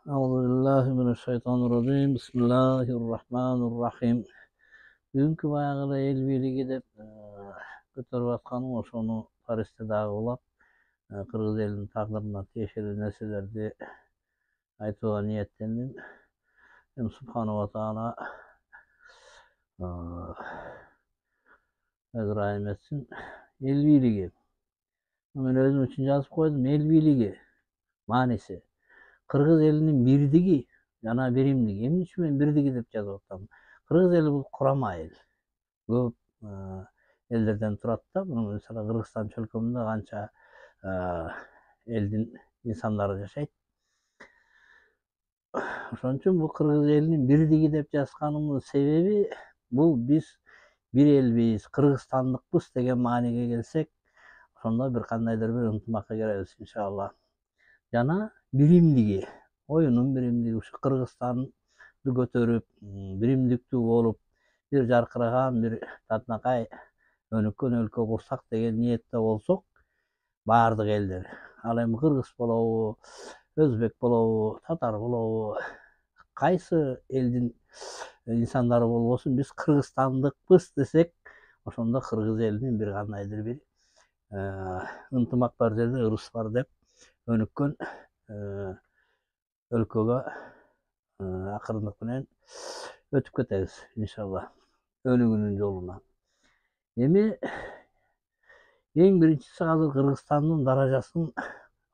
Euzubillahimineşşeytanirracim. Bismillahirrahmanirrahim. Bugünkü bayağıda el birligi dep götürüp atkanım oşonu Paris'te dagы ulap, Kırgız elinin takdırına teşeli nesillerini aytığa niyetlendim. Hem Subhanahu wa Ta'ala rahim etsin. El birligi. Men özüm için yazıp koydum. El birligi manisi. Kırgız elinin birdigi, jana birimdigi. Emne üçin men birdigi dep жазып атам. Kırgız eli bu kurama el. Көп ellerden turat da. Bunun mesela Kırgızstan çölkömünde kança eldin insanları yaşayt. Ошон үчүн bu Kırgız elinin birdigi dep жазганымдын себеbi bu biz bir elbiz, Kırgızstanlıkbыз деген мааниге келсек, ошондо bir кандайдыр bir ынтымакка келебиz иншалла. Жана биримдиги, oyunun birimdigi, şu Kırgızstan'ı götürüp, birimdiktүү olup, bir jarkıragan, bir татынакай өнүккөн өлkө kursak деген niyette olsok, баардык elder. Ал эми Kırgız болобу, Özbek болобу, Tatar болобу, kayсы eldin insanları bolбосун, biz Kırgızstanlıkбыз desek, ошондо Kırgız elinin bir kandaydır bir ынтымак бар жерде ырыс бар деп өнүккөн өлкөгө акырындык менен өтүp кетебиz иншалла өнүгүүнүн жолуна. Эми эң биринчиси азыр Кыргызстандын даражасын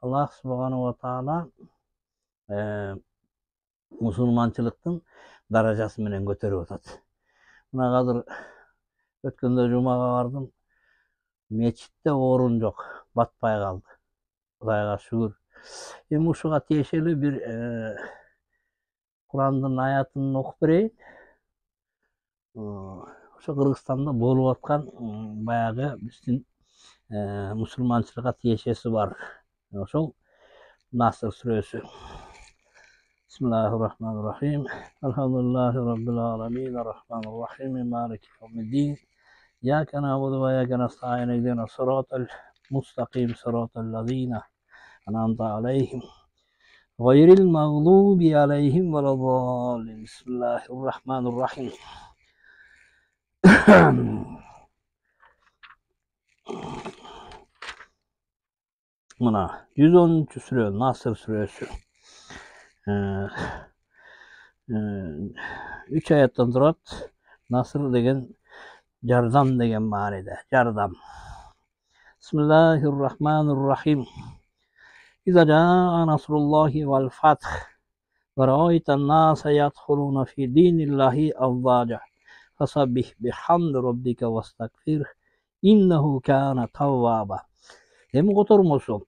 Аллах Subhanahu wa Ta'ala мусулманчылыктын даражасы менен көтөрүп атат. Мына азыр өткөндө жумага бардым. Мечитте орун жок, батпай калды. Кудайга шүгүр. Эми ушуга тиешелүү bir Kur'andын аятын окуп берейин. Ошо Кыргызстанда болуп аткан баягы биздин мусулманчылыкка тиешеси бар. Ошол Наср сүрөсү. Bismillahirrahmanirrahim. Elhamdülillahi Rabbil alamin. Errahmanirrahim. Maliki yevmiddin. İyyâke na'budu ve iyyâke nestaîn. İhdina sıratal mustaqim. Sıratal lezîne en'amte aleyhim. Gayril mağlubi aleyhim veleddâllin. Bismillahirrahmanirrahim. Mına 113 sure Nasr suresi. 3 ayattan turat. Nasr degen jardam degen maanide. Jardam. Bismillahirrahmanirrahim. İza jaa nasrullahi vel fath ve ra'aytan nase yadkhuluna fi dinillahi afwaja fasabbih bihamdi rabbika vestagfir innehu kana tawwaba. Hem kotormosu.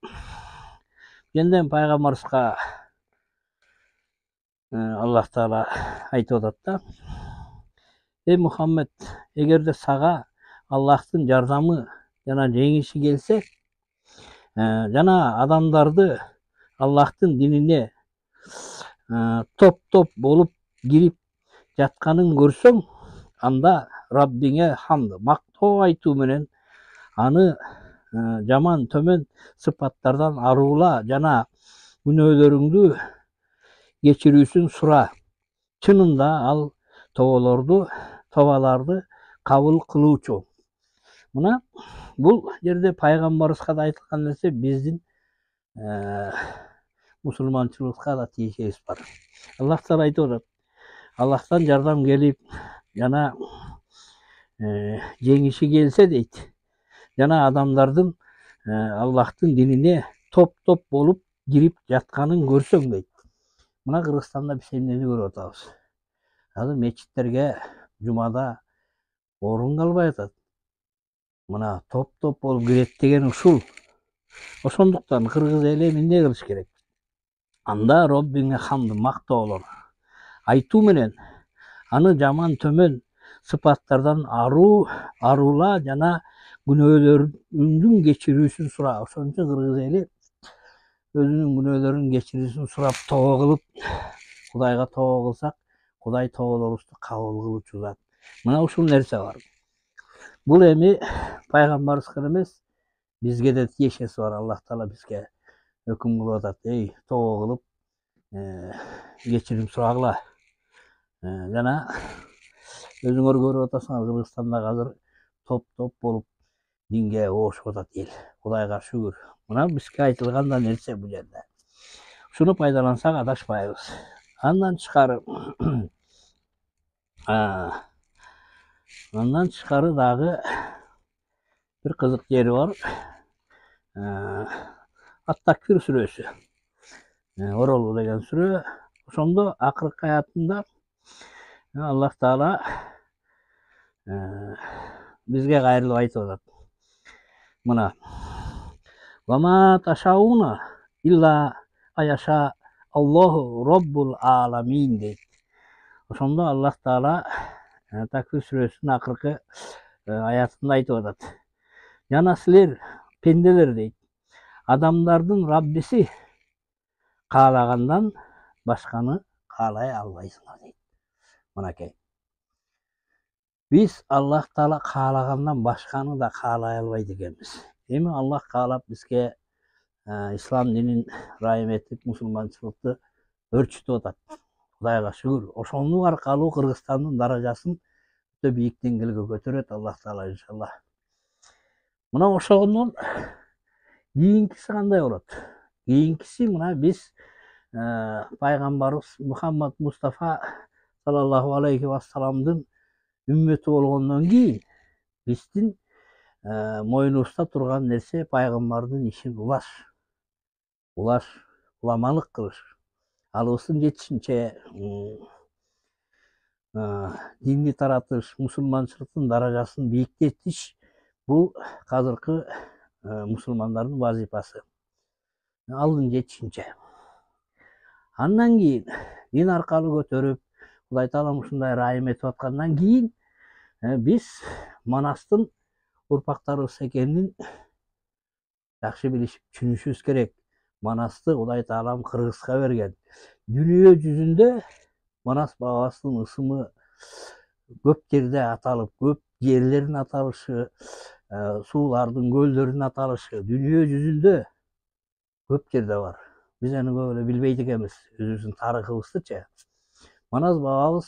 Jenden paygambarska Allah Taala aytып атат да. Ey Muhammed, egerde saga Allah'tın jardamı jana жеңиши келсе, жана adamlardı Allah'tın dinine top bolup girip жатканын көрсөң, анда Rabbine hamd, maktoo aytуу menен аны жаман төмөн sıfatlardan aruula jana günöөлөрүңдү geçirүүsүн сура. Çınında al tobalardı kabul kılуучу. Mına bu yerde paygambarыбызга da aytılgan nerse bizdin musulmançılıkka da tiyişeğiz var. Allah Teala aytып атат. Allah'tan jardam gelip jana жеңиши gelse deydi. Jana adamlardın Allah'tın dinine top bolup girip жатканын көрсөң deydi. Mına Kırgızstanda biz emneni görüp atabız. Hazır meçitlerge cumada orun kalbay atat. Mına top bolup giret degen uşul. Oşonduktan Kırgız eli eminde kılış gerek. Anda Rabbine hamd, maktoo olur. Aytуу menен аны жаман төмөн sıfatlardan aruula jana günöөлөрүңдүн geçirүүsүн сура. Ошон үчүн Kırgız eli özünün günöөлөрүн geçirүүsүn сурап тоо кылып, Kudayga too kılsak, Kuday toolorubuzdu kabul kılуучу zat. Mına uşul nerse var. Bul emi paygambarыбызга emес, bizge de tiyешеси var. Allah Taala bizge hüküm kılıp atat. Ey too kılıp кечирим сурагыла. Жана өзүңөр көрүп атасыңар, Кыргызстанда азыр топ болуп динге оошуп атат эл. Кудайга шүгүр. Мына бизге айтылган да нерсе бул жерде. Ушуну пайдалансак адашпайбыз. Андан тышкары дагы bir kızık yeri var. At-Takvir suresi. Orolu деген сүрө. Ошондо акыркы аятында Аллах Таала бизге кайрылып айтып атат. Мына Вама ташауна илла аяша Аллаху Роббул аламин дейт. Ошондо Аллах Таала Таквир сүрөсүнүн акыркы аятында айтып атат. Жана силер пенделер дейт. Адамдардын Раббиси каалагандан башканы каалай албайсыңар дейт. Мынакей. Биз Аллах Таала каалагандан башканы да каалай албайт экенбиз. Эми Аллах каалап бизге ислам динин райым этип, мусулманчылыкты өрчүтүп атат. Кудайга шүгүр. Ошонун аркылуу Кыргызстандын даражасын өтө бийик деңгээлге көтөрөт Аллах Таала иншалла. Мына ошонун кийинкиси кандай болот? Кийинкиси мына биз пайгамбарыбыз Мухаммад Мустафа саллаллаху алейхи вассаламдын үммөтү болгондон кийин биздин мойнубузда турган нерсе пайгамбардын ишин уламалык кылыш. Алыбыздын жетишинче динди таратыш, мусулманчылыктын даражасын бийиктетиш бул азыркы мусулмандардын вазифасы. Алдын жетишинче. Андан кийин дин аркылуу көтөрүп, Кудай Таалам ушундай райым этип аткандан кийин биз Манастын урпактарыбыз экенин жакшы билишип, түшүнүшүбүз керек. Манасты Кудай Таалам Кыргызга берген. Дүйнө жүзүндө Манас бабасынын ысымы көп жерде аталып, көп жерлерин аталышы, суулардын, көлдөрдүн аталышы дүйнө жүзүндө көп жерде бар. Биз аны көп эле билбейт экенбиз, өзүбүздүн тарыхыбыздычы. Манас бабабыз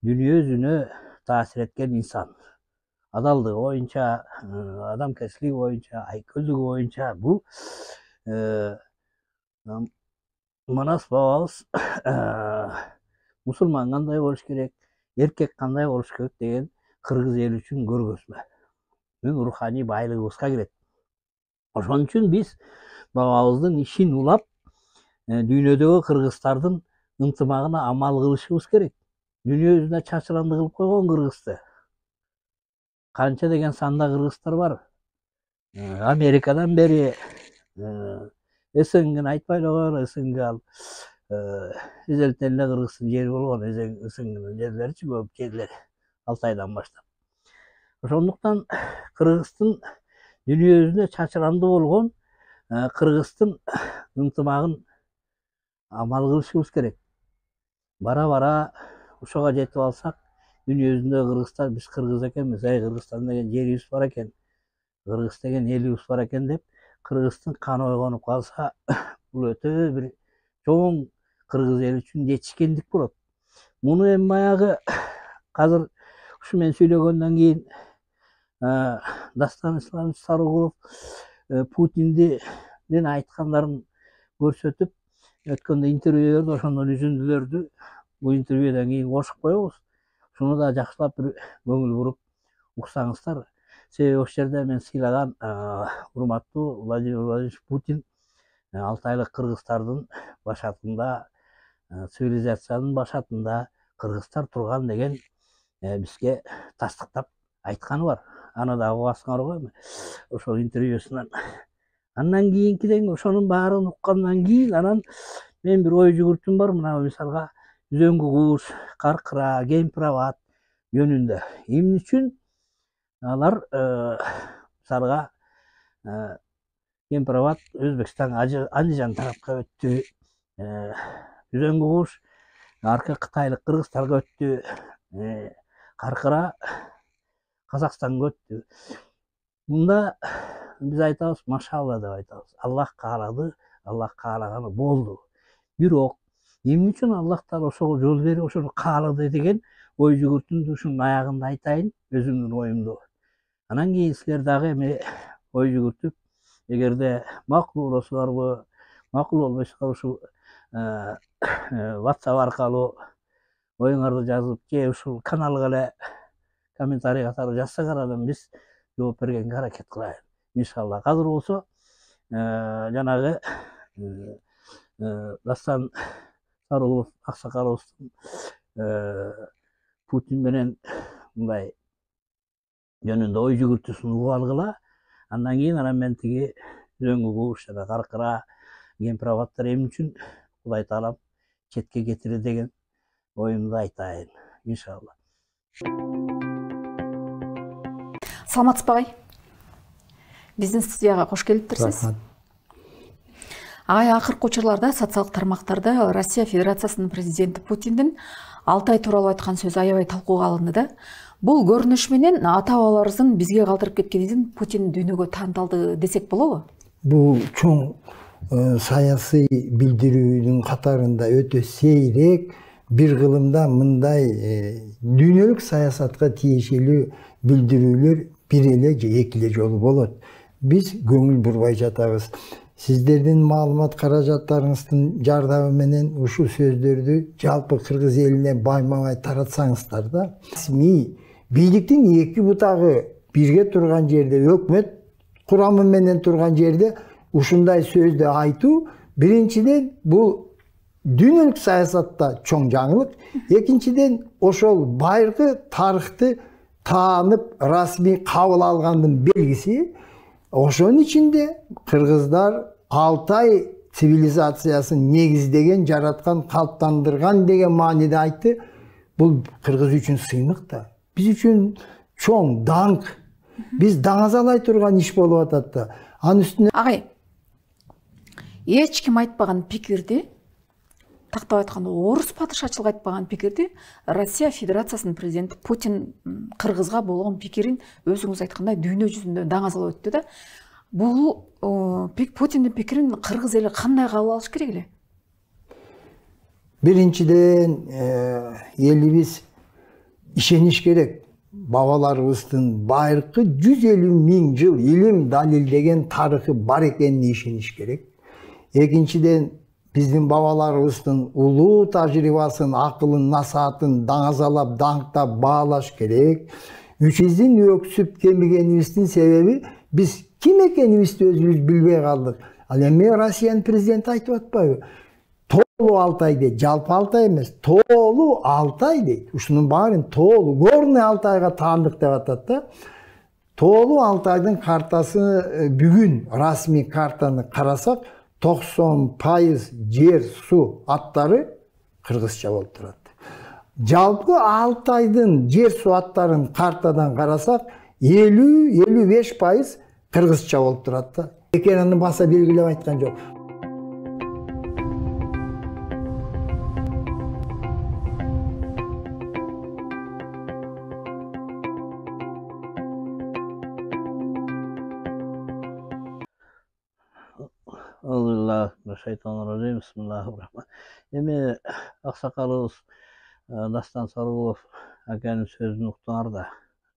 дүйнө жүзүнө таасир эткен инсан. Адалдыгы боюнча, адамкерчилиги боюнча, айкөлдүгү боюнча бул Манас бабабыз мусулман кандай болуш керек, эркек кандай болуш керек деген кыргыз эли үчүн көргөзмө. Бүт руханий байлыгыбызга кирет. Ошон үчүн биз бабабыздын ишин улап, дүйнөдөгү кыргыздардын ынтымагына амал кылышыбыз керек. Дүйнө жүзүнө чачыранды кылып койгон кыргызды. Канча деген санда кыргыздар бар. Америкадан бери СНГни айтпай эле коелу, СНГ ал эзелтен эле кыргыздын жери болгон, СНГнин жерлеричи көп жерлери Алтайдан баштап. Ошондуктан кыргыздын дүйнө жүзүнө чачыранды болгон кыргыздын ынтымагын амал кылышыбыз керек. Бара ошого жетип алсак, дүйнө жүзүндө кыргыздар биз кыргыз экенбиз, Кыргызстан деген жерибиз бар экен, кыргыз деген элибиз бар экен деп кыргыздын каны ойгонуп калса, бул өтө бир чоң кыргыз эли үчүн жетишкендик болот. Муну эми баягы азыр ушу мен сүйлөгөндөн кийин Дастан Исламович Сарыгулов Путиндин айткандарын көрсөтүп, өткөндө интервью берди, ошондон үзүндүлөрдү бул интервьюдан кийин кошуп коебуз. Шуну да жакшылап бир көңүл буруп уксаңыздар. Себеби ошол жерде мен сыйлаган урматтуу Владимир Владимирович Путин Алтайлык кыргыздардын башатында, цивилизациянын башатында кыргыздар турган деген бизге тастыктап айтканы бар. Аны да угасыңар го ошол интервьюсунан. Андан кийинкиден ошонун баарын уккандан кийин анан мен бир ой жүгүртүм бар. Мына мисалга үзөңгү куш, каркыра, кемпир абад жөнүндө. Эмне үчүн алар мисалга кемпир абад Өзбекстан, Андижан тарапка өттү. Үзөңгү куш аркы кытайлык кыргыздарга өттү. Каркыра Казакстанга өттү. Мында биз айтабыз, машалла деп айтабыз. Аллах каалады, Аллах каалаганы болду. Бирок Эмне үчүн Аллах Таала ошого жол берип ошону каалады деген ой жүгүртүмдү ушунун аягында айтайын, өзүмдүн оюмду. Анан кийин силер дагы эми ой жүгүртүп, эгерде макул болосуңарбы, макул болбойсуңар ушул WhatsApp аркылуу оюңарды жазып, же ушул каналга эле комментарий катары жазсаңар, анан биз жооп бергенге аракет кылайын. Иншалла. Азыр болсо жанагы Дастан Сарыгулов аксакалыбыздын Путин менен мындай жөнүндө ой жүгүртүүсүн угуп алгыла. Андан кийин анан мен тиги Үзөңгү Кууш жана Каркыра кемпир абаттар эмне үчүн Кудай Таалам четке кетири деген оюмду айтайын. Иншалла. Саламатсызбы агай? Биздин студияга кош келиптирсиз. Агай, акыркы учурларда социалдык тармактарда Россия Федерациясынын президенти Путиндин Алтай тууралуу айткан сөзү аябай талкууга алынды да. Бул көрүнүш менен ата бабаларыбыздын бизге калтырып кеткенин Путин дүйнөгө таандалды десек болобу? Бул чоң саясий билдирүүнүн катарында өтө сейрек, бир кылымда мындай дүйнөлүк саясатка тиешелүү билдирүүлөр бир эле же эки эле жолу болот. Биз көңүл бурбай жатабыз. Сиздердин маалымат каражаттарыңыздын жардамы менен ушул сөздөрдү жалпы кыргыз элине баймабай таратсаңыздар да. Расмий бийликтин эки бутагы бирге турган жерде, өкмөт курамы менен турган жерде ушундай сөздү айтуу, биринчиден бул дүйнөлүк саясатта чоң жаңылык, экинчиден ошол байыркы тарыхты таанып, расмий кабыл алгандын белгиси. Ошонун ичинде кыргыздар Алтай цивилизациясын негиздеген, жараткан, калыптандырган деген мааниде айтты. Бул кыргыз үчүн сыймык да, биз үчүн чоң даңк. Биз даңазалай турган иш болуп атат да. Анын үстүнө Агай, эч ким айтпаган пикирди, тактап айтканда орус падышачылык айтпаган пикирди Россия Федерациясынын президенти Путин кыргызга болгон пикирин өзүңүз айткандай дүйнө жүзүндө даңазалап өттү да. Бул Путиндин пикирин кыргыз эли кандай кабыл алыш керек эле? Биринчиден элибиз ишениш керек. Бабаларыбыздын байыркы 150 миң жыл илим далилдеген тарыхы бар экенине ишениш керек. Экинчиден биздин бабаларыбыздын улуу тажрыйбасын, акылын, насаатын даңазалап, даңктап баалаш керек. Биздин өксүп кемигенибиздин себеби биз ким экенибизди өзүбүз билбей калдык. Ал эми Россиянын президенти айтып атпайбы? Тоолуу Алтай дейт, жалпы Алтай эмес, тоолуу Алтай дейт. Ушунун баарын тоолуу, горный Алтайга таандык деп атат да. Тоолуу Алтайдын картасы бүгүн расмий картаны карасак, 90% жер, су аттары кыргызча болуп турат. Жалпы Алтайдын жер су аттарын картадан карасак, 50-55% кыргызча болуп турат да. Экенин баса белгилеп айткан жок. Шайтанырражим, бисмиллахир-рахманир. Эми аксакалыбыз Дастан Сарыгулов аканын сөзүн уктуңар да,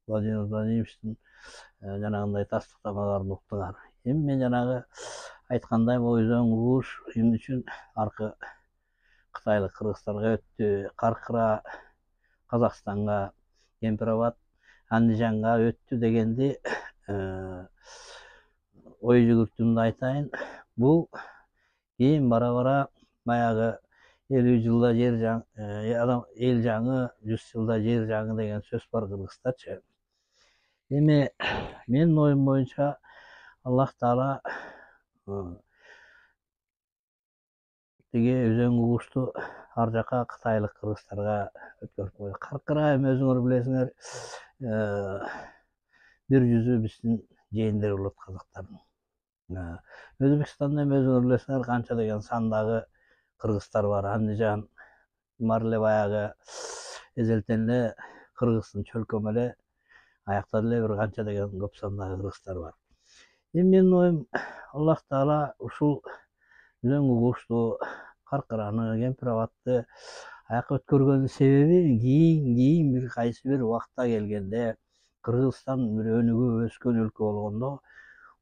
Владимир Владимировичтин жанагындай тастыктамаларын уктуңар. Эми мен жанагы айткандай Өзөң Кууш эмне үчүн аркы кытайлык кыргыздарга өттү, Каркыра Казакстанга, Кемпирабад Андижанга өттү дегенди ой жүгүртүмдү айтайын. Бул кийин бара-бара баягы 50 жылда жер эл жаңы, 100 жылда жер жаңы деген сөз бар кыргыздарчы. Эми менин оюм боюнча Аллах Таала тиги Өзөң Куушту ар жака кытайлык кыргыздарга өткөрүп койду. Каркыра эми өзүңөр билесиңер, бир жүзү биздин жээндер болот казактардын. Өзбекстанда эми өзүңөр билесиңер канча деген сандагы кыргыздар бар. Андижан бар эле баягы эзелтен эле кыргыздын чөлкөм эле, аякта деле бир канча деген көп сандагы кыргыздар бар. Эми менин оюм, Аллах Таала ушул Өзөң Куушту Каркыраны, Кемпир Абадты аяка өткөргөнүн себеби кийин бир кайсы бир убакта келгенде Кыргызстан бир өнүгүп өскөн өлкө болгондо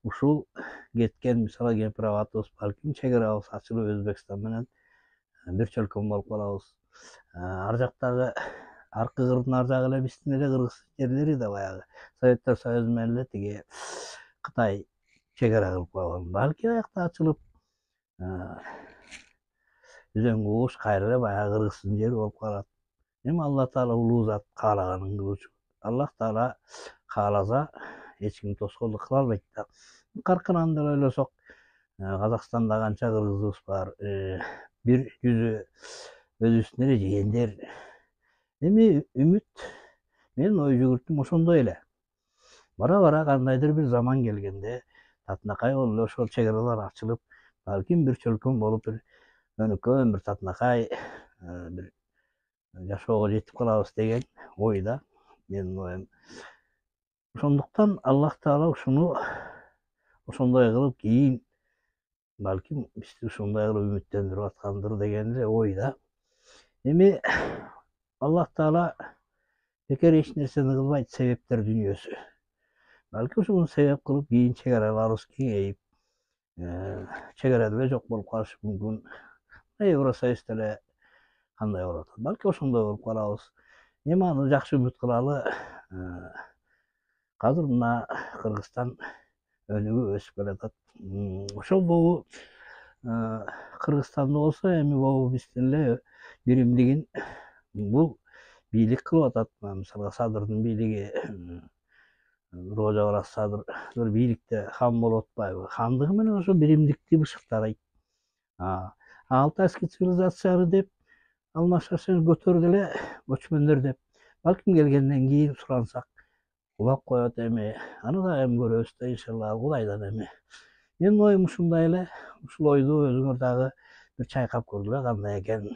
ушул кеткен мисалы Кемпир Абадыбыз балким чек арабыз ачылып Өзбекстан менен бир чөлкөм болуп калабыз. Ар жактагы аркы кырдын ар жагы эле биздин эле Кыргыз жерлери да баягы Советтер Союзу менен эле тиги Кытай чек ара кылып койгон. Балки аякта ачылып Үзөң кууш кайра эле баягы Кыргыздын жери болуп калат. Эми Алла Таала улуу зат каалаганын кылуучу. Аллах Таала кааласа эч ким тоскоолдук кыла албайт да. Каркыраны деле ойлосок, Казакстанда канча кыргызыбыз бар, бир жүзү өзүбүздүн эле жээндер. Эми үмүт, менин ой жүгүртүм ошондой эле. Бара кандайдыр бир заман келгенде татынакай болуп эле ошол чек аралар ачылып, балким бир чөлкөм болуп бир өнүккөн бир татынакай бир жашоого жетип калабыз деген ойда менин оюм. Ошондуктан Аллах Таала ушуну ошондой кылып кийин балким бизди ушундай кылып үмүттөндүрүп аткандыр деген эле ойда. Эми Аллах Таала бекер эч нерсени кылбайт, себептер дүйнөсү. Балки ушуну себеп кылып кийин чек араларыбыз кеңейип, чек ара деле жок болуп калышы мүмкүн. Евросоюз деле кандай болуп атат? Балки ошондой болуп калабыз. Эми аны жакшы үмүт кылалы. Азыр мына Кыргызстан өнүгүп өсүп келатат. Ошол бобу Кыргызстанда болсо эми бобу биздин эле биримдигин бул бийлик кылып атат. Мисалга Садырдын бийлиги, Рожа Барас Садыр бийликте хан болуп атпайбы? Хандыгы менен ошо биримдикти бышыктарайт. Алтайский цивилизацияны деп алмашашын көтөрдү эле көчмөндөр деп. Балким келгенден кийин сурансак улап коет эми. Аны да эми көрөбүз да иншалла Кудайдан эми. Менин оюм ушундай эле. Ушул ойду өзүңөр дагы бир чайкап көргүлө кандай экенин.